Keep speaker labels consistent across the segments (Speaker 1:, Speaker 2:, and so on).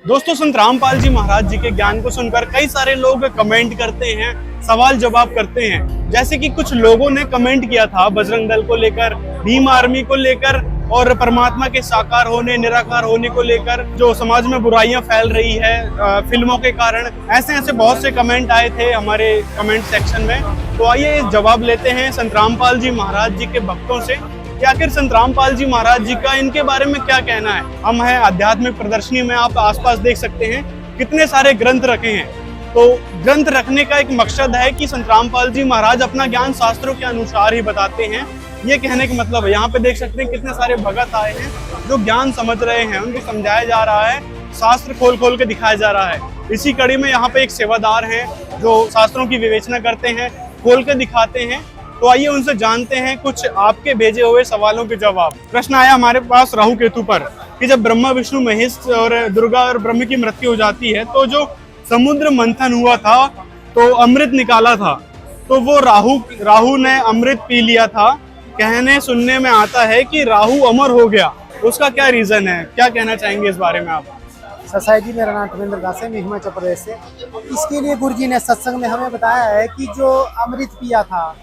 Speaker 1: दोस्तों, संत रामपाल जी महाराज जी के ज्ञान को सुनकर कई सारे लोग कमेंट करते हैं, सवाल जवाब करते हैं। जैसे कि कुछ लोगों ने कमेंट किया था बजरंग दल को लेकर, भीम आर्मी को लेकर और परमात्मा के साकार होने, निराकार होने को लेकर जो समाज में बुराइयां फैल रही है फिल्मों के कारण। ऐसे ऐसे बहुत से कमेंट आए थे हमारे कमेंट सेक्शन में। तो आइए जवाब लेते हैं संत रामपाल जी महाराज जी के भक्तों से कि आखिर संत रामपाल जी महाराज जी का इनके बारे में क्या कहना है। हम हैं आध्यात्मिक प्रदर्शनी में, आप आसपास देख सकते हैं कितने सारे ग्रंथ रखे हैं। तो ग्रंथ रखने का एक मकसद है कि संत रामपाल जी महाराज अपना ज्ञान शास्त्रों के अनुसार ही बताते हैं। ये कहने का मतलब है, यहाँ पे देख सकते हैं कितने सारे भगत आए हैं जो ज्ञान समझ रहे हैं, उनको समझाया जा रहा है, शास्त्र खोल खोल के दिखाया जा रहा है। इसी कड़ी में यहाँ पे एक सेवादार हैं जो शास्त्रों की विवेचना करते हैं, खोल के दिखाते हैं। तो आइए उनसे जानते हैं कुछ आपके भेजे हुए सवालों के जवाब। प्रश्न आया हमारे पास राहु केतु पर कि जब ब्रह्मा विष्णु महेश और दुर्गा और ब्रह्म की मृत्यु हो जाती है तो जो समुद्र मंथन हुआ था तो अमृत निकाला था, तो वो राहु ने अमृत पी लिया था। कहने सुनने में आता है कि राहु अमर हो गया, उसका क्या रीजन है, क्या कहना चाहेंगे इस बारे में आप?
Speaker 2: ससाई जी, मेरा नाम धर्मेंद्र दास है, मैं हिमाचल प्रदेश से। इसके लिए गुरुजी ने सत्संग में हमें बताया है कि जो अमृत पिया था,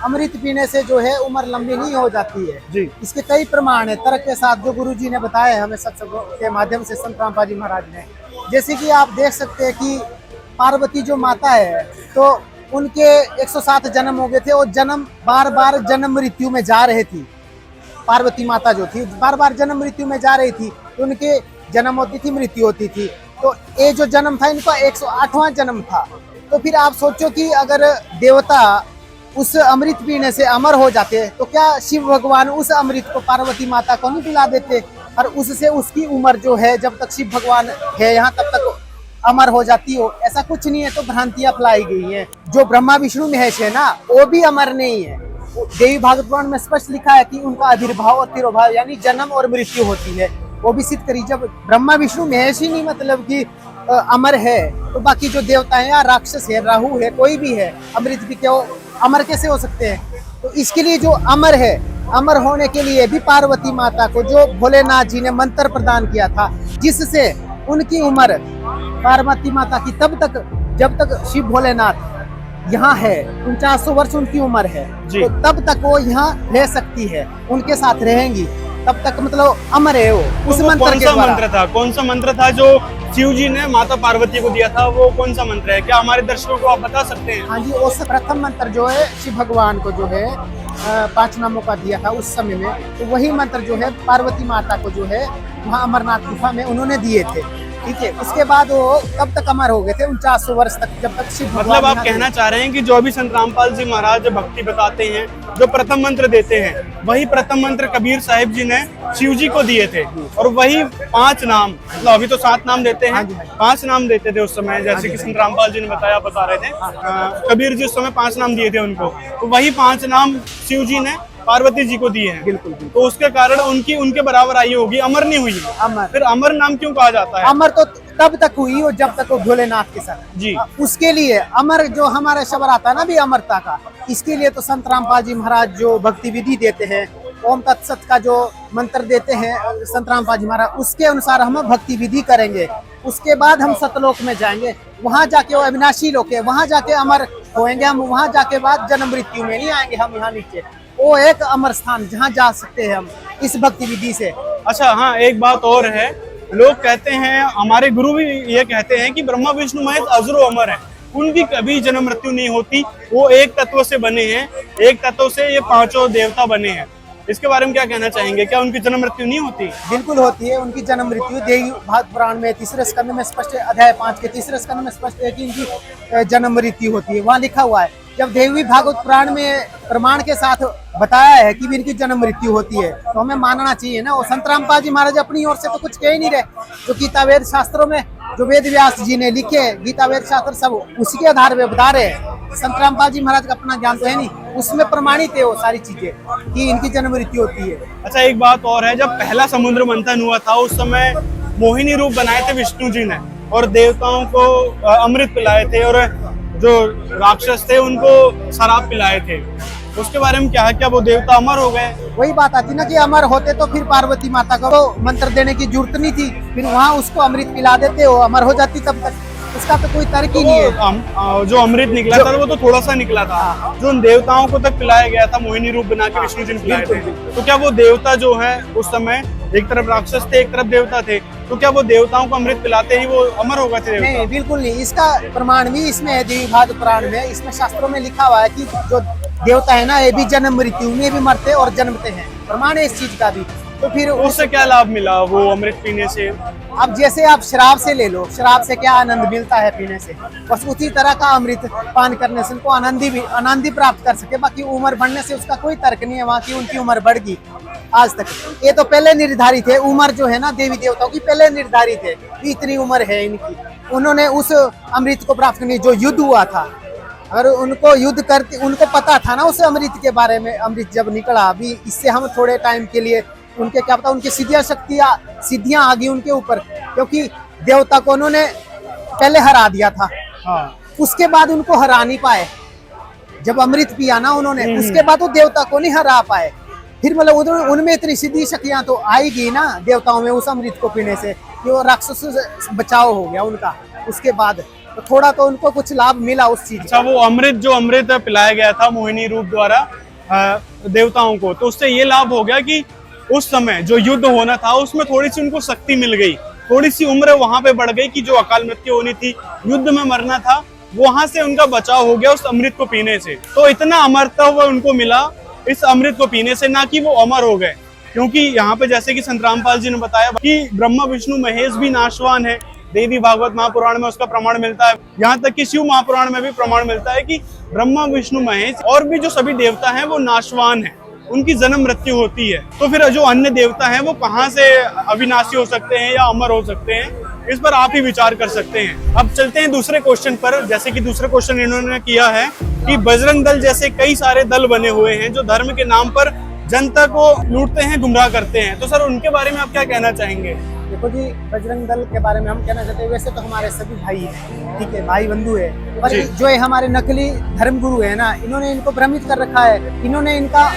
Speaker 2: अमृत पीने से जो है उम्र लंबी नहीं हो जाती है
Speaker 1: जी।
Speaker 2: इसके कई प्रमाण है तर्क के साथ जो गुरुजी ने बताया है हमें सत्संग के माध्यम से संत रामपाल जी महाराज ने। जैसे कि आप देख सकते हैं कि पार्वती जो माता है तो उनके 107 जन्म हो गए थे और जन्म बार बार जन्म मृत्यु में जा रहे थी। पार्वती माता जो थी बार बार जन्म मृत्यु में जा रही थी, तो उनके जन्म होती थी, मृत्यु होती थी। तो ये जो जन्म था इनका 108वां जन्म था। तो फिर आप सोचो कि अगर देवता उस अमृत पीने से अमर हो जाते तो क्या शिव भगवान उस अमृत को पार्वती माता को नहीं पिला देते और उससे उसकी उम्र जो है जब तक शिव भगवान है यहाँ तब तक अमर हो जाती हो? ऐसा कुछ नहीं है। तो भ्रांतियां फैलाई गई हैं। जो ब्रह्मा विष्णु महेश है ना, वो भी अमर नहीं है। देवी भागवत पुराण में स्पष्ट लिखा है कि उनका आविर्भाव और तिरोभाव यानी जन्म और मृत्यु होती है। वो भी सिद्ध करी। जब ब्रह्मा विष्णु महेश ही नहीं मतलब कि अमर है तो बाकी जो देवता है या राक्षस है, राहु है, कोई भी है, अमृत भी क्यों अमर कैसे हो सकते हैं? तो इसके लिए जो अमर है, अमर होने के लिए भी पार्वती माता को जो भोलेनाथ जी ने मंत्र प्रदान किया था, जिससे उनकी उम्र पार्वती माता की तब तक जब तक शिव भोलेनाथ यहाँ है, 4900 वर्ष उनकी उम्र है, तो तब तक वो यहाँ रह सकती है, उनके साथ रहेंगी, तब तक मतलब अमर है वो। उस मंत्र के द्वारा।
Speaker 1: कौन सा मंत्र था जो शिव जी ने माता पार्वती को दिया था? वो कौन सा मंत्र है, क्या हमारे दर्शकों को आप बता सकते हैं?
Speaker 2: हाँ जी, उस प्रथम मंत्र जो है शिव भगवान को जो है 5 नामों का दिया था उस समय में, तो वही मंत्र जो है पार्वती माता को जो है वहाँ अमरनाथ गुफा में उन्होंने दिए थे। ठीक है, उसके बाद वो कब तक अमर हो गए थे? 4900 वर्ष तक, जब तक शिव भगवान।
Speaker 1: मतलब आप कहना चाह रहे हैं कि जो भी संत रामपाल जी महाराज भक्ति बताते हैं, जो प्रथम मंत्र देते हैं, वही प्रथम मंत्र कबीर साहिब जी ने शिव जी को दिए थे और वही 5 नाम, मतलब अभी तो 7 नाम देते हैं, 5 नाम देते थे उस समय। जैसे कि संत रामपाल जी ने बता रहे थे, कबीर जी उस समय 5 नाम दिए थे उनको, तो वही 5 नाम शिव जी ने पार्वती जी को दिए हैं।
Speaker 2: बिल्कुल।
Speaker 1: तो उसके कारण उनके बराबर आयु होगी, अमर नहीं हुई।
Speaker 2: अमर।
Speaker 1: फिर अमर नाम क्यों कहा जाता है?
Speaker 2: अमर तो तब तक हुई और जब तक वो भोलेनाथ के साथ
Speaker 1: जी।
Speaker 2: उसके लिए अमर जो हमारे शब्द आता है ना भी अमरता का, इसके लिए तो संत रामपाल जी महाराज जो भक्ति विधि देते हैं, ओम तत्सत का जो मंत्र देते हैं संत रामपाल जी महाराज, उसके अनुसार हम भक्ति विधि करेंगे। उसके बाद हम सतलोक में जाएंगे, वहां जाके वो अविनाशी लोक है, वहां जाके अमर होएंगे हम। वहां जाके बाद जन्म मृत्यु में नहीं आएंगे हम, यहाँ नीचे वो एक अमर स्थान जहाँ जा सकते हैं हम इस भक्ति विधि से।
Speaker 1: अच्छा, हाँ, एक बात और है, लोग कहते हैं, हमारे गुरु भी ये कहते हैं कि ब्रह्मा विष्णु महेश अजरो अमर है, उनकी कभी जन्म मृत्यु नहीं होती, वो एक तत्व से बने हैं, एक तत्व से ये 5 देवता बने हैं। इसके बारे में क्या कहना चाहेंगे, क्या उनकी जन्म मृत्यु नहीं होती?
Speaker 2: बिल्कुल होती है उनकी जन्म मृत्यु। देवी भागवत पुराण में 3 स्कंद में स्पष्ट, अध्याय 5 के 3 स्कंद में स्पष्ट है कि इनकी जन्म मृत्यु होती है, वहाँ लिखा हुआ है। जब देवी भागवत पुराण में प्रमाण के साथ बताया है कि इनकी जन्म मृत्यु होती है तो हमें मानना चाहिए ना। और संत रामपाल जी महाराज अपनी ओर से तो कुछ कह ही नहीं रहे। जो गीता वेद शास्त्रों में जो वेद व्यास जी ने लिखे, गीता वेद शास्त्र सब उसी के आधार पे बता रहे हैं। संत रामपाल जी महाराज का अपना ज्ञान तो है नहीं, उसमें प्रमाणित है वो सारी चीजें कि इनकी जन्म मृत्यु होती है।
Speaker 1: अच्छा, एक बात और है, जब पहला समुद्र मंथन हुआ था उस समय मोहिनी रूप बनाए थे विष्णु जी ने और देवताओं को अमृत पिलाए थे और जो राक्षस थे उनको शराब पिलाए थे। उसके बारे में क्या है, क्या वो देवता अमर हो गए?
Speaker 2: वही बात आती ना कि अमर होते तो फिर पार्वती माता को मंत्र देने की जरूरत नहीं थी, फिर वहाँ उसको अमृत पिला देते, वो अमर हो जाती तब तक। उसका तो कोई तर्क ही नहीं है।
Speaker 1: जो अमृत निकला था वो तो थोड़ा सा निकला था, जो उन देवताओं को तक पिलाया गया था, मोहिनी रूप बना के विष्णु जी ने पिलाए थे। तो क्या वो देवता जो है उस समय एक तरफ राक्षस थे, एक तरफ देवता थे, तो क्या वो देवताओं को अमृत पिलाते ही वो अमर हो गए थे?
Speaker 2: नहीं, बिल्कुल नहीं। इसका प्रमाण भी इसमें है, देवी भागवत पुराण में, इसमें शास्त्रों में लिखा हुआ है कि जो देवता है ना, ये भी जन्म मृत्यु में भी मरते और जन्मते हैं, प्रमाण है इस चीज का भी। तो फिर
Speaker 1: उससे क्या लाभ मिला वो अमृत पीने से?
Speaker 2: अब जैसे आप शराब से ले लो, शराब से क्या आनंद मिलता है पीने से, बस उसी तरह का अमृत पान करने से उनको आनंद ही प्राप्त कर सके। बाकी उम्र बढ़ने से उसका कोई तर्क नहीं है, वहाँ की उनकी उम्र बढ़ गई आज तक। ये तो पहले निर्धारित है, उम्र जो है ना देवी देवताओं की पहले निर्धारित है, इतनी उम्र है इनकी। उन्होंने उस अमृत को प्राप्त करने, जो युद्ध हुआ था, अगर उनको युद्ध करते, उनको पता था ना उस अमृत के बारे में, अमृत जब निकला अभी इससे हम थोड़े टाइम के लिए, उनके क्या पता उनकी सिद्धियां आ गई उनके ऊपर, क्योंकि देवता को उन्होंने पहले हरा दिया था।
Speaker 1: हाँ।
Speaker 2: उसके बाद उनको हरा नहीं पाए, जब अमृत पिया ना उन्होंने, उसके बाद वो देवता को नहीं हरा पाए। फिर मतलब उनमें इतनी सिद्धि शक्तियां तो आएगी ना देवताओं में उस अमृत को पीने से, कि वो राक्षसों से बचाव हो गया उनका। उसके बाद तो थोड़ा तो उनको कुछ लाभ मिला उस चीज।
Speaker 1: अच्छा, वो अमृत पिलाया गया था मोहिनी रूप द्वारा देवताओं को, तो उससे ये लाभ हो गया कि उस समय जो युद्ध होना था उसमें थोड़ी सी उनको शक्ति मिल गई, थोड़ी सी उम्र वहां पे बढ़ गई, कि जो अकाल मृत्यु होनी थी, युद्ध में मरना था, वहां से उनका बचाव हो गया उस अमृत को पीने से। तो इतना अमरता उनको मिला इस अमृत को पीने से, ना कि वो अमर हो गए। क्योंकि यहाँ पे जैसे कि संत रामपाल जी ने बताया कि ब्रह्मा विष्णु महेश भी नाशवान है, देवी भागवत महापुराण में उसका प्रमाण मिलता है। यहाँ तक कि शिव महापुराण में भी प्रमाण मिलता है कि ब्रह्मा विष्णु महेश और भी जो सभी देवता हैं वो नाशवान हैं, उनकी जन्म मृत्यु होती है। तो फिर जो अन्य देवता हैं वो कहाँ से अविनाशी हो सकते हैं या अमर हो सकते हैं, इस पर आप ही विचार कर सकते हैं। अब चलते हैं दूसरे क्वेश्चन पर। जैसे कि दूसरा क्वेश्चन इन्होंने किया है कि बजरंग दल जैसे कई सारे दल बने हुए हैं जो धर्म के नाम पर जनता को लूटते हैं, गुमराह करते हैं, तो सर उनके बारे में आप क्या कहना चाहेंगे?
Speaker 2: देखो जी, बजरंग दल के बारे में हम कहना चाहते हैं, वैसे तो हमारे सभी भाई हैं, ठीक है, भाई बंधु है, पर जो है हमारे नकली धर्म गुरु है ना, इन्होंने इनको भ्रमित कर रखा है। इन्होंने इनका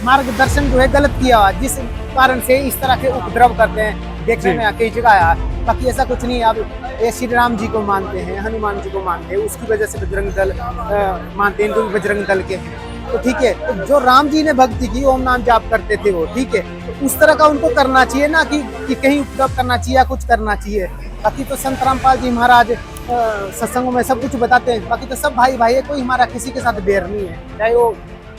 Speaker 2: मार्गदर्शन जो है गलत किया, जिस कारण से इस तरह के उपद्रव करते हैं। देखने में कई जगह आया, बाकी ऐसा कुछ नहीं। अब ये श्री राम जी को मानते हैं, हनुमान जी को मानते हैं, उसकी वजह से बजरंग दल मानते हैं, इनको बजरंग दल के हैं, तो ठीक है। तो जो राम जी ने भक्ति की, ओम नाम जाप करते थे वो, ठीक है, तो उस तरह का उनको करना चाहिए ना कि कहीं उपद्रव करना चाहिए या कुछ करना चाहिए। बाकी तो संत रामपाल जी महाराज सत्संगों में सब कुछ बताते हैं। बाकी तो सब भाई भाई है, कोई हमारा किसी के साथ बैर नहीं है, चाहे वो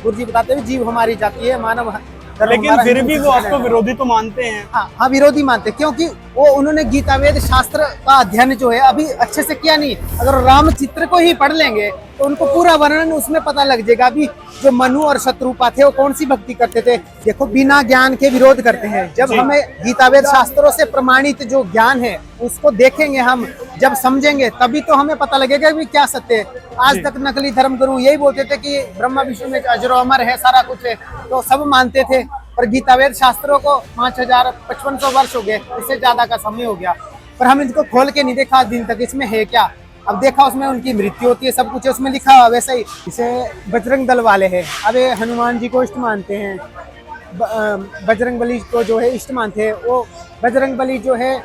Speaker 2: गुरु जी बताते हैं जीव हमारी जाति है, मानव,
Speaker 1: लेकिन फिर भी वो आपको विरोधी तो मानते हैं।
Speaker 2: हाँ, विरोधी मानते हैं, क्योंकि वो उन्होंने गीता वेद शास्त्र का अध्ययन जो है अभी अच्छे से किया नहीं। अगर राम चित्र को ही पढ़ लेंगे तो उनको पूरा वर्णन उसमें पता लग जाएगा। अभी जो मनु और शत्रुपा थे वो कौन सी भक्ति करते थे? देखो, बिना ज्ञान के विरोध करते हैं। जब हमें गीता वेद शास्त्रों से प्रमाणित जो ज्ञान है उसको देखेंगे, हम जब समझेंगे तभी तो हमें पता लगेगा कि क्या सत्य है। आज तक नकली धर्म गुरु यही बोलते थे कि ब्रह्मा विष्णु में अजरो अमर है, सारा कुछ है, तो सब मानते थे। पर गीता वेद शास्त्रों को 5500 वर्ष हो गए, उससे ज्यादा का समय हो गया, पर हम इनको खोल के नहीं देखा आज दिन तक इसमें है क्या। अब देखा उसमें उनकी मृत्यु होती है, सब कुछ उसमें लिखा हुआ। वैसे ही इसे बजरंग दल वाले हैं, अब ये हनुमान जी को इष्ट मानते हैं, बजरंग बली को जो है इष्ट मानते हैं। वो बजरंग बली जो है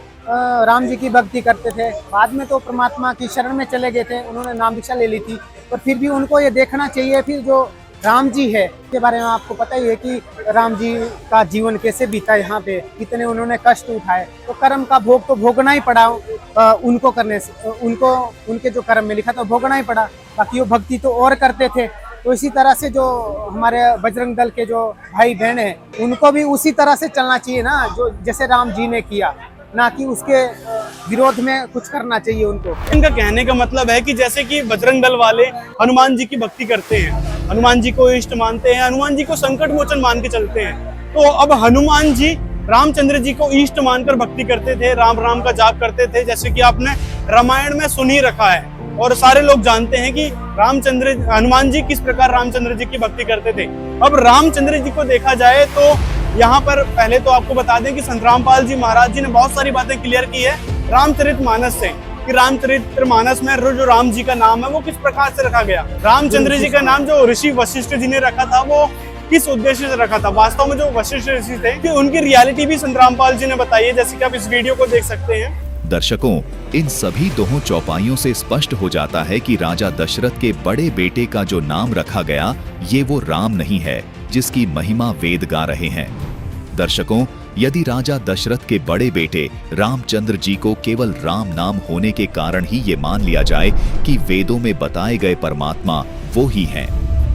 Speaker 2: राम जी की भक्ति करते थे, बाद में तो परमात्मा की शरण में चले गए थे, उन्होंने नाम दीक्षा ले ली थी। पर फिर भी उनको ये देखना चाहिए, फिर जो राम जी है के बारे में आपको पता ही है कि राम जी का जीवन कैसे बीता, यहाँ पे कितने उन्होंने कष्ट उठाए, तो कर्म का भोग तो भोगना ही पड़ा उनको करने से, उनको उनके जो कर्म में लिखा था भोगना ही पड़ा। बाकी वो भक्ति तो और करते थे। तो इसी तरह से जो हमारे बजरंग दल के जो भाई बहन हैं उनको भी उसी तरह से चलना चाहिए ना, जो जैसे राम जी ने किया, ना कि उसके विरोध में कुछ करना चाहिए उनको।
Speaker 1: इनका कहने का मतलब है कि जैसे कि बजरंग दल वाले हनुमान जी की भक्ति करते हैं, हनुमान जी को इष्ट मानते हैं, हनुमान जी को संकट मोचन मान के चलते हैं, तो अब हनुमान जी रामचंद्र जी को इष्ट मानकर भक्ति करते थे, राम राम का जाप करते थे, जैसे कि आपने रामायण में सुन ही रखा है और सारे लोग जानते हैं कि हनुमान जी किस प्रकार रामचंद्र जी की भक्ति करते थे। अब रामचंद्र जी को देखा जाए तो यहाँ पर पहले तो आपको बता दें कि संत रामपाल जी महाराज जी ने बहुत सारी बातें क्लियर की है रामचरितमानस से, कि रामचरितमानस में जो राम जी का नाम है वो किस प्रकार से रखा गया। रामचंद्र जी का नाम जो ऋषि वशिष्ठ जी ने रखा था वो किस उद्देश्य से रखा था। वास्तव में जो वशिष्ठ ऋषि थे कि उनकी रियलिटी भी संत रामपाल जी ने बताई है, जैसे कि आप इस वीडियो को देख सकते हैं।
Speaker 3: दर्शकों, इन सभी दोहों चौपाइयों से स्पष्ट हो जाता है कि राजा दशरथ के बड़े बेटे का जो नाम रखा गया ये वो राम नहीं है जिसकी महिमा वेद गा रहे हैं। दर्शकों, यदि राजा दशरथ के बड़े बेटे रामचंद्र जी को केवल राम नाम होने के कारण ही ये मान लिया जाए कि वेदों में बताए गए परमात्मा वो ही हैं,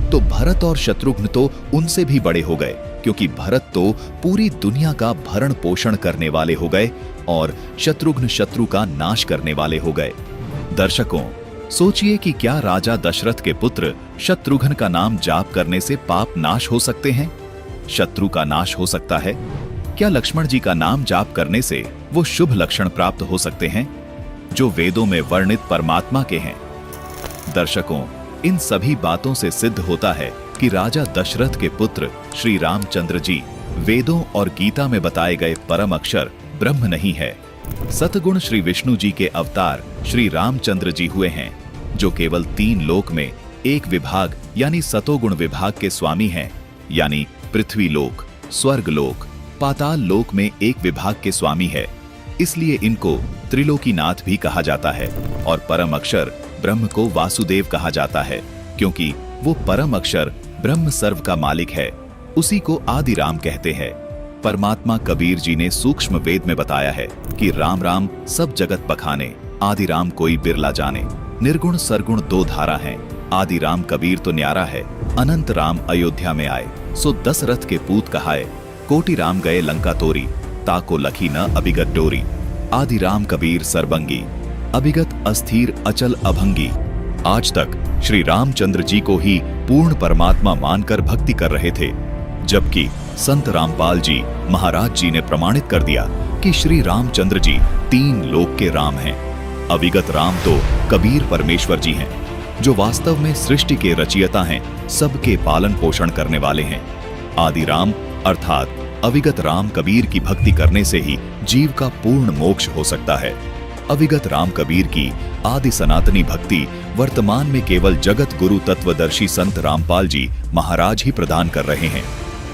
Speaker 3: तो भरत और शत्रुघ्न तो उनसे भी बड़े हो गए, क्योंकि भरत तो पूरी दुनिया का भरण पोषण करने वाले हो गए और शत्रुघ्न शत्रु का नाश करने वाले हो गए। दर्शकों, सोचिए कि क्या राजा दशरथ के पुत्र शत्रुघ्न का नाम जाप करने से पाप नाश हो सकते हैं, शत्रु का नाश हो सकता है? क्या लक्ष्मण जी का नाम जाप करने से वो शुभ लक्षण प्राप्त हो सकते हैं जो वेदों में वर्णित परमात्मा के हैं? दर्शकों, इन सभी बातों से सिद्ध होता है कि राजा दशरथ के पुत्र श्री रामचंद्र जी वेदों और गीता में बताए गए परम अक्षर ब्रह्म नहीं है। सतगुण श्री विष्णु जी के अवतार श्री रामचंद्र जी हुए हैं, जो केवल 3 लोक में एक विभाग यानी सतोगुण विभाग के स्वामी हैं, यानी पृथ्वी लोक, स्वर्ग लोक, पाताल लोक में एक विभाग के स्वामी है। इसलिए इनको त्रिलोकीनाथ भी कहा जाता है और परम अक्षर ब्रह्म को वासुदेव कहा जाता है, क्योंकि वो परम अक्षर ब्रह्म सर्व का मालिक है। उसी को आदि राम कहते हैं। परमात्मा कबीर जी ने सूक्ष्म वेद में बताया है कि राम राम सब जगत बखाने, आदि राम कोई बिरला जाने। निर्गुण सरगुण 2 धारा हैं, आदि राम कबीर तो न्यारा है। अनंत राम अयोध्या में आए, सो दशरथ के पूत कहाए। कोटि राम गए लंका तोरी, ताको लखी न अभिगत डोरी। आदि राम कबीर सरबंगी, अभिगत अस्थिर अचल अभंगी। आज तक श्री रामचंद्र जी को ही पूर्ण परमात्मा मानकर भक्ति कर रहे थे, जबकि संत रामपाल जी महाराज जी ने प्रमाणित कर दिया कि श्री रामचंद्र जी 3 लोक के राम हैं। अविगत राम तो कबीर परमेश्वर जी हैं, जो वास्तव में सृष्टि के रचयिता हैं, सबके पालन पोषण करने वाले हैं। आदि राम अर्थात अविगत राम कबीर की भक्ति करने से ही जीव का पूर्ण मोक्ष हो सकता है। अविगत राम कबीर की आदि सनातनी भक्ति वर्तमान में केवल जगत गुरु तत्वदर्शी संत रामपाल जी महाराज ही प्रदान कर रहे हैं।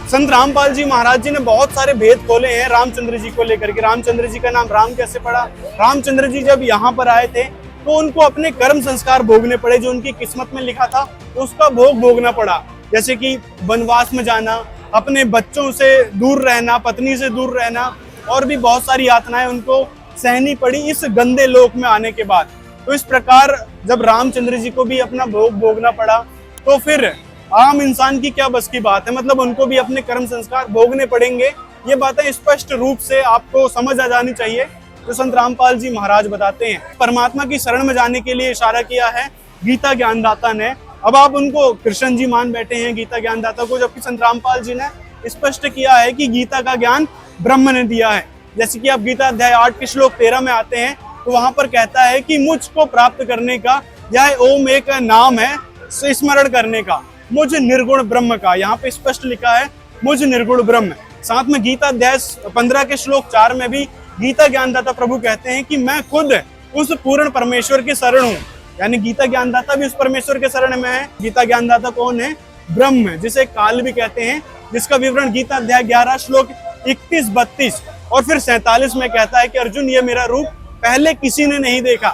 Speaker 1: संत रामपाल जी महाराज जी ने बहुत सारे भेद खोले हैं रामचंद्र जी को लेकर के। रामचंद्र जी का नाम राम कैसे पड़ा? रामचंद्र जी जब यहाँ पर आए थे तो उनको अपने कर्म संस्कार भोगने पड़े, जो उनकी किस्मत में लिखा था उसका भोग भोगना पड़ा। जैसे कि वनवास में जाना, अपने बच्चों से दूर रहना, पत्नी से दूर रहना, और भी बहुत सारी यातनाएं उनको सहनी पड़ी इस गंदे लोक में आने के बाद। तो इस प्रकार जब रामचंद्र जी को भी अपना भोग भोगना पड़ा, तो फिर आम इंसान की क्या बस की बात है, मतलब उनको भी अपने कर्म संस्कार भोगने पड़ेंगे। ये बातें स्पष्ट रूप से आपको समझ आ जानी चाहिए जो संत रामपाल जी महाराज बताते हैं। परमात्मा की शरण में जाने के लिए इशारा किया है गीता ज्ञानदाता ने। अब आप उनको कृष्ण जी मान बैठे हैं गीता ज्ञानदाता को, जबकि संत रामपाल जी ने स्पष्ट किया है कि गीता का ज्ञान ब्रह्म ने दिया है। जैसे कि आप गीता अध्याय 8 के श्लोक 13 में आते हैं तो वहां पर कहता है कि मुझको प्राप्त करने का यह ओम एक नाम है, स्मरण करने का, मुझ निर्गुण ब्रह्म का। यहाँ पे स्पष्ट लिखा है मुझ निर्गुण ब्रह्म। साथ में गीता अध्याय 15 के श्लोक 4 में भी गीता ज्ञानदाता प्रभु कहते हैं कि मैं खुद उस पूर्ण परमेश्वर के शरण हूँ। यानी गीता ज्ञानदाता भी उस परमेश्वर के शरण में है। गीता ज्ञानदाता कौन है? ब्रह्म, जिसे काल भी कहते हैं, जिसका विवरण गीता अध्याय 11 श्लोक 31, 32 और फिर 47 में कहता है कि अर्जुन ये मेरा रूप पहले किसी ने नहीं देखा,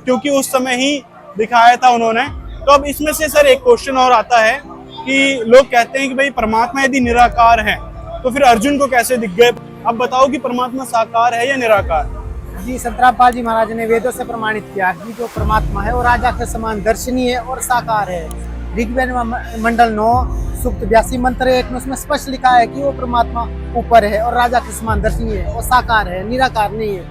Speaker 1: क्योंकि उस समय ही दिखाया था उन्होंने। तो अब इसमें से सर एक क्वेश्चन और आता है कि लोग कहते हैं कि भाई परमात्मा यदि निराकार है तो फिर अर्जुन को कैसे दिख गए? अब बताओ कि परमात्मा साकार है या निराकार?
Speaker 2: जी, संत रामपाल जी महाराज ने वेदों से प्रमाणित किया कि जो परमात्मा है वो राजा के समान दर्शनीय और साकार है। ऋग्वेद मंडल 9 सूक्त 82 मंत्र 1 में उसमें स्पष्ट लिखा है कि वो परमात्मा ऊपर है और राजा के समान दर्शनीय है, वो साकार है, निराकार नहीं है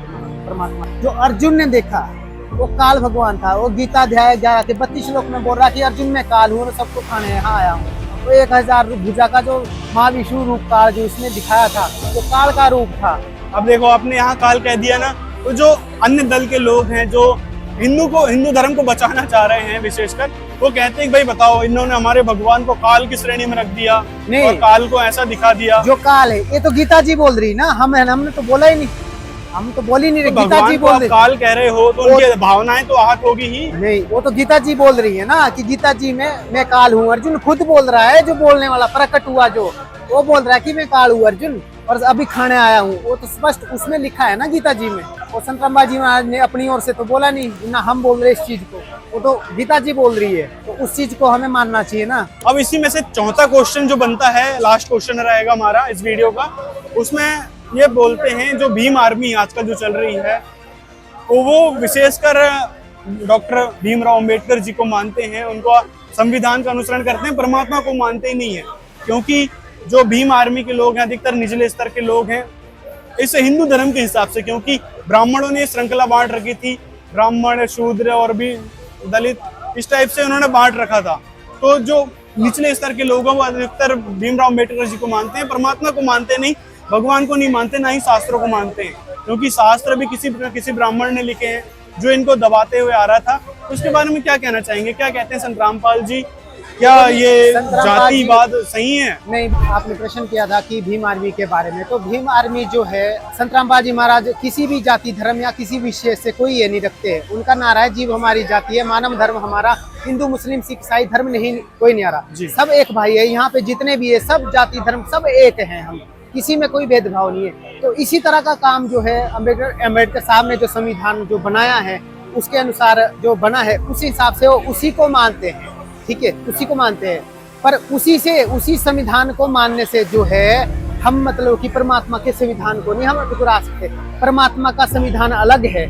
Speaker 2: परमात्मा। जो अर्जुन ने देखा वो काल भगवान था। वो गीता अध्याय 11 के 32 श्लोक में बोल रहा कि अर्जुन मैं काल हूँ और सबको खाने यहाँ आया हूँ। तो 1000 भुजा का जो महाविष्णु रूप काल जो उसने दिखाया था वो काल का रूप था।
Speaker 1: अब देखो आपने यहाँ काल कह दिया ना, तो जो अन्य दल के लोग हैं जो हिंदू धर्म को बचाना चाह रहे हैं विशेषकर, वो कहते हैं कि भाई बताओ इन्होंने हमारे भगवान को काल की श्रेणी में रख दिया और काल को ऐसा दिखा दिया।
Speaker 2: जो काल है ये तो गीता जी बोल रही ना, हमने तो बोला ही नहीं। हम तो बोल ही नहीं
Speaker 1: तो
Speaker 2: रहे, गीता जी
Speaker 1: भगवान को
Speaker 2: बोल
Speaker 1: आप
Speaker 2: रही।
Speaker 1: काल कह रहे हो तो उनकी भावनाएं तो आहत होगी ही।
Speaker 2: नहीं, वो तो गीता जी बोल रही है ना कि गीता जी में मैं काल हूँ। अर्जुन खुद बोल रहा है, जो बोलने वाला प्रकट हुआ जो, वो बोल रहा है कि मैं काल हूँ अर्जुन और अभी खाने आया हूँ। वो तो स्पष्ट उसमें लिखा है ना गीता जी में। और संत रामपाल जी महाराज ने अपनी ओर से तो बोला नहीं ना, हम बोल रहे इस चीज को, वो तो गीता जी बोल रही है, तो उस चीज को हमें मानना चाहिए ना।
Speaker 1: अब इसी में से चौथा क्वेश्चन जो बनता है, लास्ट क्वेश्चन रहेगा हमारा इस वीडियो का, उसमें ये बोलते हैं जो भीम आर्मी आजकल जो चल रही है वो विशेषकर डॉक्टर भीमराव अंबेडकर जी को मानते हैं, उनको संविधान का अनुसरण करते हैं, परमात्मा को मानते ही नहीं है। क्योंकि जो भीम आर्मी के लोग हैं अधिकतर निचले स्तर के लोग हैं इस हिंदू धर्म के हिसाब से, क्योंकि ब्राह्मणों ने श्रृंखला बांट रखी थी, ब्राह्मण शूद्र और भी दलित इस टाइप से उन्होंने बांट रखा था। तो जो निचले स्तर के लोग हैं वो अधिकतर भीमराव अंबेडकर जी को मानते हैं, परमात्मा को मानते नहीं, भगवान को नहीं मानते, ना ही शास्त्रों को मानते हैं, क्योंकि शास्त्र भी किसी ब्राह्मण ने लिखे हैं जो इनको दबाते हुए आ रहा था। तो उसके बारे में क्या कहना चाहेंगे, क्या कहते हैं संत रामपाल जी, क्या ये जातिवाद सही है?
Speaker 2: नहीं, आपने प्रश्न किया था कि भीम आर्मी के बारे में, तो भीम आर्मी जो है संत रामपाल जी महाराज किसी भी जाति धर्म या किसी विषय से कोई ये नहीं रखते हैं। उनका नारा है जीव हमारी जाति है, मानव धर्म हमारा, हिंदू मुस्लिम सिख ईसाई धर्म नहीं कोई नहीं आ रहा, सब एक भाई है। यहाँ पे जितने भी है सब जाति धर्म सब एक हैं, हम किसी में कोई भेदभाव नहीं है। तो इसी तरह का काम जो है अम्बेडकर साहब ने जो संविधान जो बनाया है उसके अनुसार जो बना है उसी हिसाब से वो उसी को मानते हैं, ठीक है, उसी को मानते हैं। पर उसी संविधान को मानने से जो है हम मतलब कि परमात्मा के संविधान को नहीं हम ठुकरा सकते। परमात्मा का संविधान अलग है,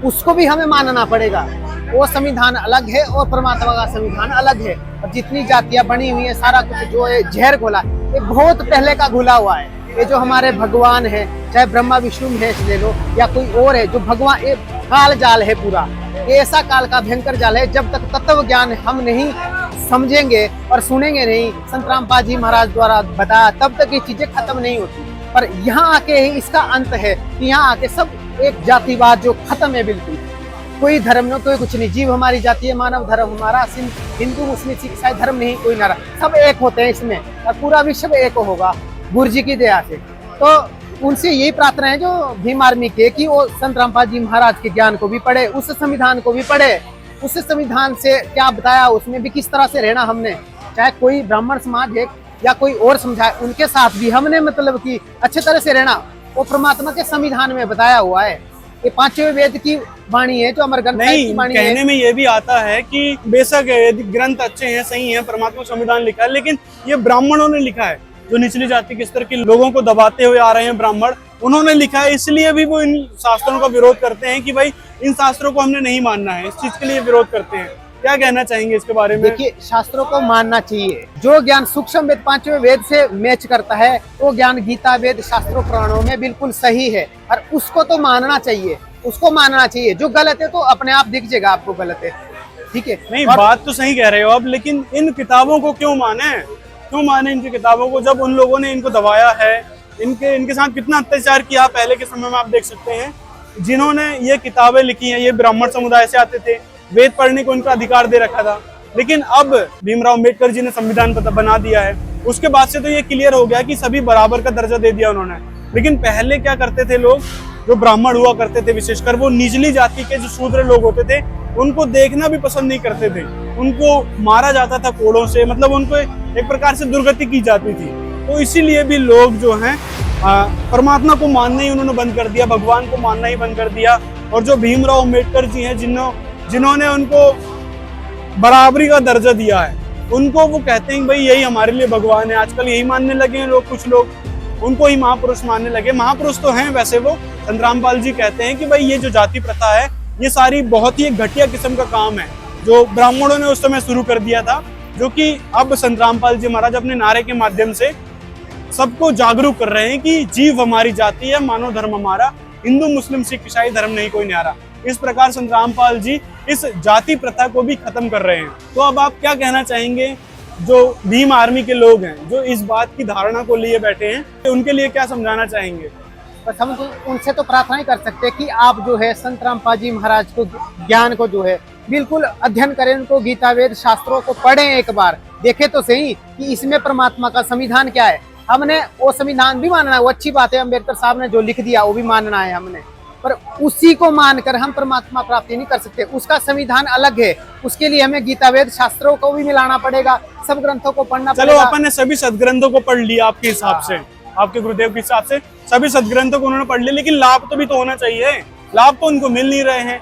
Speaker 2: उसको भी हमें मानना पड़ेगा, वो संविधान अलग है और परमात्मा का संविधान अलग है। और जितनी जातियां बनी हुई है सारा कुछ जो है जहर घोला, ये बहुत पहले का घुला हुआ है। ये जो हमारे भगवान है, चाहे ब्रह्मा विष्णु महेश ले लो या कोई और है, जो भगवान ये काल जाल है पूरा, ये ऐसा काल का भयंकर जाल है। जब तक तत्व ज्ञान हम नहीं समझेंगे और सुनेंगे नहीं संत रामपाल जी महाराज द्वारा बताया, तब तक ये चीजें खत्म नहीं होती। पर यहाँ आके ही इसका अंत है कि यहाँ आके सब एक जातिवाद जो खत्म है बिल्कुल, कोई धर्म नहीं, कोई कुछ नहीं, जीव हमारी जाति है, मानव धर्म हमारा, हिंदू मुस्लिम सिख ईसाई धर्म नहीं कोई नारा, सब एक होते हैं इसमें और पूरा विश्व एक होगा गुरु जी की दया से। तो उनसे यही प्रार्थना है जो भीम आर्मी के कि वो संत रामपाल जी महाराज के ज्ञान को भी पढ़े, उस संविधान को भी पढ़े, उस संविधान से क्या बताया उसमें भी किस तरह से रहना हमने, चाहे कोई ब्राह्मण समाज है या कोई और समझाए, उनके साथ भी हमने मतलब कि अच्छे तरह से रहना, वो परमात्मा के संविधान में बताया हुआ है। ये पांचवें वेद की वाणी है जो अमर ग्रंथ की वाणी है।
Speaker 1: कहने में ये भी आता है कि बेशक ग्रंथ अच्छे हैं, सही हैं, परमात्मा संविधान लिखा है, लेकिन ये ब्राह्मणों ने लिखा है, जो निचली जाति के स्तर के लोगों को दबाते हुए आ रहे हैं ब्राह्मण, उन्होंने लिखा है। इसलिए भी वो इन शास्त्रों का विरोध करते हैं कि भाई इन शास्त्रों को हमने नहीं मानना है, इस चीज के लिए विरोध करते हैं। क्या कहना चाहेंगे इसके बारे में?
Speaker 2: देखिए, शास्त्रों को मानना चाहिए। जो ज्ञान सूक्ष्म वेद पांचवें वेद से मैच करता है वो ज्ञान गीता वेद शास्त्रों पुराणों में बिल्कुल सही है और उसको तो मानना चाहिए, उसको मानना चाहिए। जो गलत है तो अपने आप दिख जाएगा आपको गलत है, ठीक है।
Speaker 1: नहीं, बात तो सही कह रहे हो आप, लेकिन इन किताबों को क्यों माने इनकी किताबों को, जब उन लोगों ने इनको दबाया है, इनके साथ कितना अत्याचार किया पहले के समय में आप देख सकते हैं। जिन्होंने ये किताबें लिखी हैं ये ब्राह्मण समुदाय से आते थे, वेद पढ़ने को इनका अधिकार दे रखा था, लेकिन अब भीमराव अंबेडकर जी ने संविधान बना दिया है, उसके बाद से तो ये क्लियर हो गया कि सभी बराबर का दर्जा दे दिया उन्होंने। लेकिन पहले क्या करते थे लोग, जो ब्राह्मण हुआ करते थे विशेषकर, वो निचली जाति के जो शूद्र लोग होते थे उनको देखना भी पसंद नहीं करते थे, उनको मारा जाता था कोड़ों से, मतलब उनको एक प्रकार से दुर्गति की जाती थी। तो इसीलिए भी लोग जो हैं परमात्मा को मानना ही उन्होंने बंद कर दिया, भगवान को मानना ही बंद कर दिया। और जो भीमराव अंबेडकर जी हैं जिन्होंने उनको बराबरी का दर्जा दिया है, उनको वो कहते हैं भाई यही हमारे लिए भगवान है। आजकल यही मानने लगे हैं लोग, कुछ लोग उनको ही महापुरुष मानने लगे। महापुरुष तो हैं वैसे वो, संत रामपाल जी कहते हैं कि भाई ये जो जाति प्रथा है ये सारी बहुत ही घटिया किस्म का काम है जो ब्राह्मणों ने उस समय शुरू कर दिया था, जो कि अब संत रामपाल जी महाराज अपने नारे के माध्यम से सबको जागरूक कर रहे हैं कि जीव हमारी जाति है, मानव धर्म हमारा, हिंदू मुस्लिम सिख ईसाई धर्म नहीं कोई न्यारा। इस प्रकार संत रामपाल जी इस जाति प्रथा को भी खत्म कर रहे हैं। तो अब आप क्या कहना चाहेंगे जो भीम आर्मी के लोग हैं जो इस बात की धारणा को लिए बैठे हैं, उनके लिए क्या समझाना चाहेंगे?
Speaker 2: बस हम तो उनसे तो प्रार्थना ही कर सकते हैं कि आप जो है संत रामपाल जी महाराज को ज्ञान को जो है बिल्कुल अध्ययन करें, उनको गीता वेद शास्त्रों को पढ़ें, एक बार देखें तो सही कि इसमें परमात्मा का संविधान क्या है, हमने वो संविधान भी मानना है, वो अच्छी बात है, अम्बेडकर साहब ने जो लिख दिया वो भी मानना है हमने, पर उसी को मानकर हम परमात्मा प्राप्ति नहीं कर सकते। उसका संविधान अलग है, उसके लिए हमें गीता वेद शास्त्रों को भी मिलाना पड़ेगा, सब ग्रंथों को पढ़ना
Speaker 1: चलो
Speaker 2: पड़ेगा।
Speaker 1: अपन ने सभी सदग्रंथों को पढ़ लिया आपके हिसाब से, आपके गुरुदेव के हिसाब से सभी सदग्रंथों को उन्होंने पढ़ लिया, लेकिन लाभ तो भी तो होना चाहिए। लाभ तो उनको मिल नहीं रहे हैं,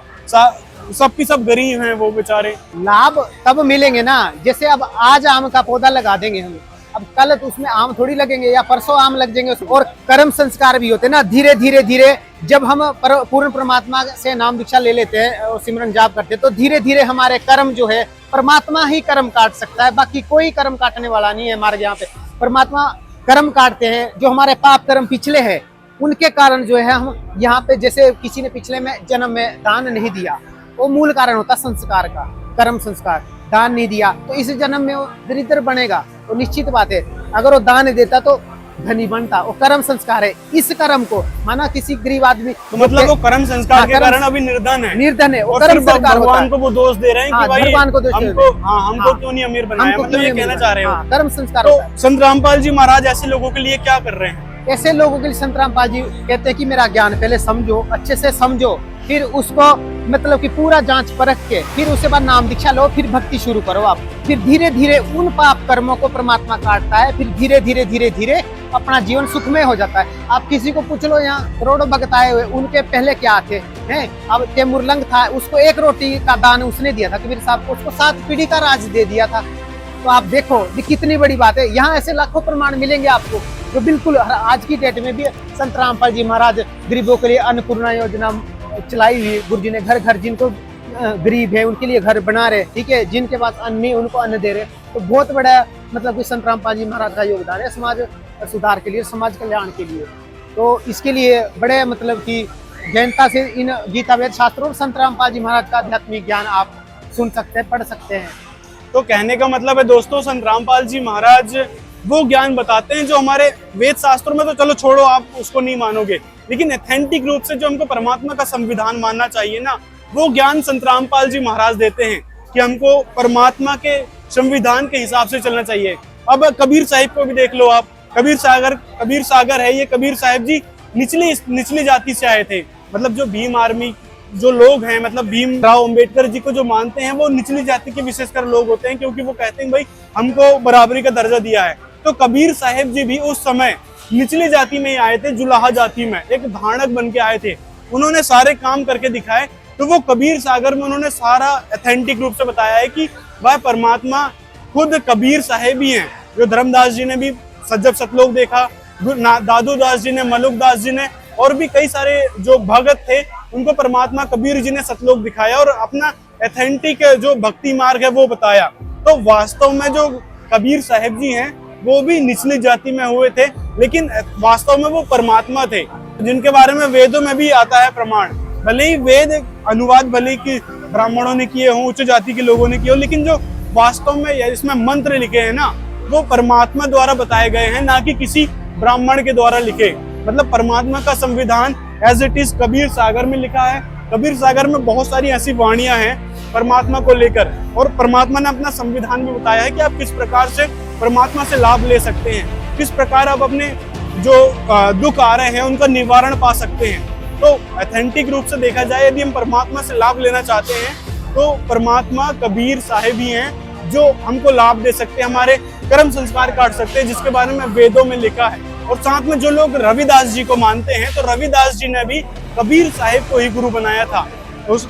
Speaker 1: सबकी सब गरीब हैं वो बेचारे।
Speaker 2: लाभ तब मिलेंगे ना, जैसे अब आज आम का पौधा लगा देंगे हम, अब कल तो उसमें आम थोड़ी लगेंगे या परसों आम लग जाएंगे। और कर्म संस्कार भी होते हैं ना, धीरे धीरे धीरे जब हम पूर्ण परमात्मा से नाम दीक्षा ले लेते हैं और सिमरन जाप करते हैं, तो धीरे धीरे हमारे कर्म जो है, परमात्मा ही कर्म काट सकता है, बाकी कोई कर्म काटने वाला नहीं है हमारे यहाँ पे। परमात्मा कर्म काटते हैं, जो हमारे पाप कर्म पिछले हैं उनके कारण जो है हम यहाँ पे, जैसे किसी ने पिछले में जन्म में दान नहीं दिया, वो मूल कारण होता संस्कार का, कर्म संस्कार, दान नहीं दिया तो इस जन्म में वो दरिद्र बनेगा। तो निश्चित बात है अगर वो दान देता तो धनी बनता, वो कर्म संस्कार है। इस कर्म को माना किसी गरीब आदमी,
Speaker 1: तो मतलब वो कर्म संस्कार के कारण अभी निर्धन है,
Speaker 2: निर्धन है, वो
Speaker 1: और
Speaker 2: कर्म
Speaker 1: सिर्फ
Speaker 2: संस्कार
Speaker 1: भगवान को वो दोष दे रहे हैं कि भाई
Speaker 2: भगवान को दोष दे रहे हैं।
Speaker 1: हमको क्यों नहीं अमीर बनाया, मतलब ये कहना चाह रहे हो।
Speaker 2: कर्म संस्कार
Speaker 1: तो
Speaker 2: होता है।
Speaker 1: संत रामपाल जी महाराज ऐसे लोगों के लिए क्या कर रहे हैं?
Speaker 2: ऐसे लोगों के लिए संत रामपाल जी कहते हैं कि मेरा ज्ञान पहले समझो, अच्छे से समझो, फिर उसको मतलब कि पूरा जांच परख के फिर उसके बाद नाम दीक्षा लो, फिर भक्ति शुरू करो आप। फिर धीरे धीरे उन पाप कर्मों को परमात्मा काटता है, फिर धीरे धीरे धीरे धीरे अपना जीवन सुखमय हो जाता है। आप किसी को पूछ लो, यहाँ करोड़ों भक्त आए हुए, उनके पहले क्या थे हैं? अब तैमूरलंग था, उसको 1 रोटी का दान उसने दिया था, कबीर साहब को उसको 7 पीढ़ी का राज दे दिया था। तो आप देखो ये कितनी बड़ी बात है। यहाँ ऐसे लाखों प्रमाण मिलेंगे आपको जो बिल्कुल आज की डेट में भी संत रामपाल जी महाराज गरीबों के लिए अन्नपूर्णा योजना चलाई हुई, गुरु जी ने घर घर, जिनको गरीब है उनके लिए घर बना रहे, ठीक है, जिनके पास अन्न नहीं उनको अन्न दे रहे। तो बहुत बड़ा मतलब कि संत रामपाल जी महाराज का योगदान है समाज सुधार के लिए, समाज कल्याण के लिए। तो इसके लिए बड़े मतलब कि गहनता से इन गीता वेद शास्त्रों और संत रामपाल जी महाराज का आध्यात्मिक ज्ञान आप सुन सकते हैं, पढ़ सकते हैं।
Speaker 1: तो कहने का मतलब है दोस्तों, संत रामपाल जी महाराज वो ज्ञान बताते हैं जो हमारे वेद शास्त्रों में, तो चलो छोड़ो आप उसको नहीं मानोगे, लेकिन एथेंटिक रूप से जो हमको परमात्मा का संविधान मानना चाहिए ना, वो ज्ञान संत रामपाल जी महाराज देते हैं कि हमको परमात्मा के संविधान के हिसाब से चलना चाहिए। अब कबीर साहिब को भी देख लो आप, कबीर सागर है ये। कबीर साहिब जी निचली जाति से आए थे, मतलब जो भीम आर्मी जो लोग हैं, मतलब भीमराव अंबेडकर जी को जो मानते हैं वो निचली जाति के विशेषकर लोग होते हैं, क्योंकि वो कहते हैं भाई हमको बराबरी का दर्जा दिया है। तो कबीर साहिब जी भी उस समय निचली जाति में ही आए थे, जुलाहा जाति में, एक धानक बन के आए थे। उन्होंने सारे काम करके दिखाए। तो वो कबीर सागर में उन्होंने सारा एथेंटिक रूप से बताया है कि वह परमात्मा खुद कबीर साहिब ही हैं, जो धर्मदास जी ने भी सज्जब सतलोक देखा, दादू दास जी ने, मलुक दास जी ने, और भी कई सारे जो भगत थे उनको परमात्मा कबीर जी ने सतलोक दिखाया और अपना एथेंटिक जो भक्ति मार्ग है वो बताया। तो वास्तव में जो कबीर साहिब जी हैं वो भी निचली जाति में हुए थे, लेकिन वास्तव में वो परमात्मा थे, जिनके बारे में वेदों में भी आता है प्रमाण। भले ही वेद अनुवाद भले कि ब्राह्मणों ने किए हों, उच्च जाति के लोगों ने किए हों, लेकिन जो वास्तव में इसमें मंत्र लिखे हैं ना, वो परमात्मा द्वारा बताए गए हैं, ना कि किसी ब्राह्मण के द्वारा लिखे। मतलब परमात्मा का संविधान एज इट इज कबीर सागर में लिखा है। कबीर सागर में बहुत सारी ऐसी वाणियां हैं परमात्मा को लेकर, और परमात्मा ने अपना संविधान में बताया है कि आप किस प्रकार से परमात्मा से लाभ ले सकते हैं, किस प्रकार आप अपने जो दुख आ रहे हैं उनका निवारण पा सकते हैं। तो एथेंटिक रूप से देखा जाए, यदि हम परमात्मा से लाभ लेना चाहते हैं तो परमात्मा कबीर साहिब ही हैं जो हमको लाभ दे सकते हैं, हमारे कर्म संस्कार काट सकते हैं, जिसके बारे में वेदों में लिखा है। और साथ में जो लोग रविदास जी को मानते हैं, तो रविदास जी ने भी कबीर साहिब को ही गुरु बनाया था।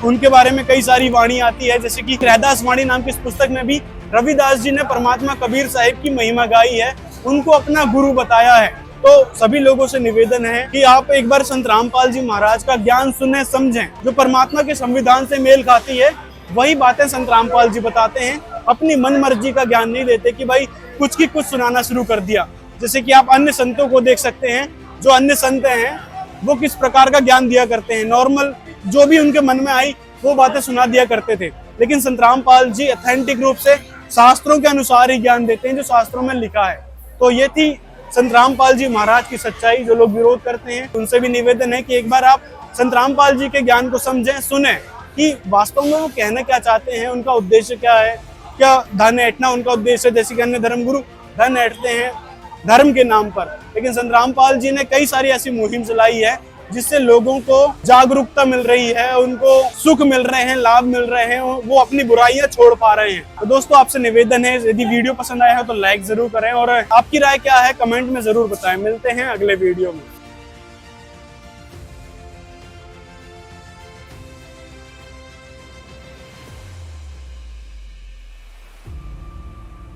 Speaker 1: उनके बारे में कई सारी वाणी आती है, जैसे कि रहदास वाणी नाम की इस पुस्तक में भी रविदास जी ने परमात्मा कबीर साहिब की महिमा गाई है, उनको अपना गुरु बताया है। तो सभी लोगों से निवेदन है कि आप एक बार संत रामपाल जी महाराज का ज्ञान सुने, समझें। जो परमात्मा के संविधान से मेल खाती है वही बातें संत रामपाल जी बताते हैं। अपनी मन मर्जी का ज्ञान नहीं देते कि भाई कुछ की कुछ सुनाना शुरू कर दिया। जैसे कि आप अन्य संतों को देख सकते हैं, जो अन्य संत हैं वो किस प्रकार का ज्ञान दिया करते हैं, नॉर्मल जो भी उनके मन में आई वो बातें सुना दिया करते थे। लेकिन संत रामपाल जी एथेंटिक रूप से शास्त्रों के अनुसार ही ज्ञान देते हैं, जो शास्त्रों में लिखा है। तो ये थी संत रामपाल जी महाराज की सच्चाई। जो लोग विरोध करते हैं उनसे भी निवेदन है कि एक बार आप संत रामपाल जी के ज्ञान को समझें, सुने कि वास्तव में वो कहना क्या चाहते हैं, उनका उद्देश्य क्या है। क्या धन ऐंठना उनका उद्देश्य है, जैसे कि अन्य धर्मगुरु धन ऐंठते हैं, धर्म के नाम पर। लेकिन संत रामपाल जी ने कई सारी ऐसी मुहिम चलाई है जिससे लोगों को जागरूकता मिल रही है, उनको सुख मिल रहे हैं, लाभ मिल रहे हैं, वो अपनी बुराइयां छोड़ पा रहे हैं। तो दोस्तों आपसे निवेदन है, यदि वीडियो पसंद आया हो तो लाइक जरूर करें और आपकी राय क्या है कमेंट में जरूर बताएं। मिलते हैं अगले वीडियो में।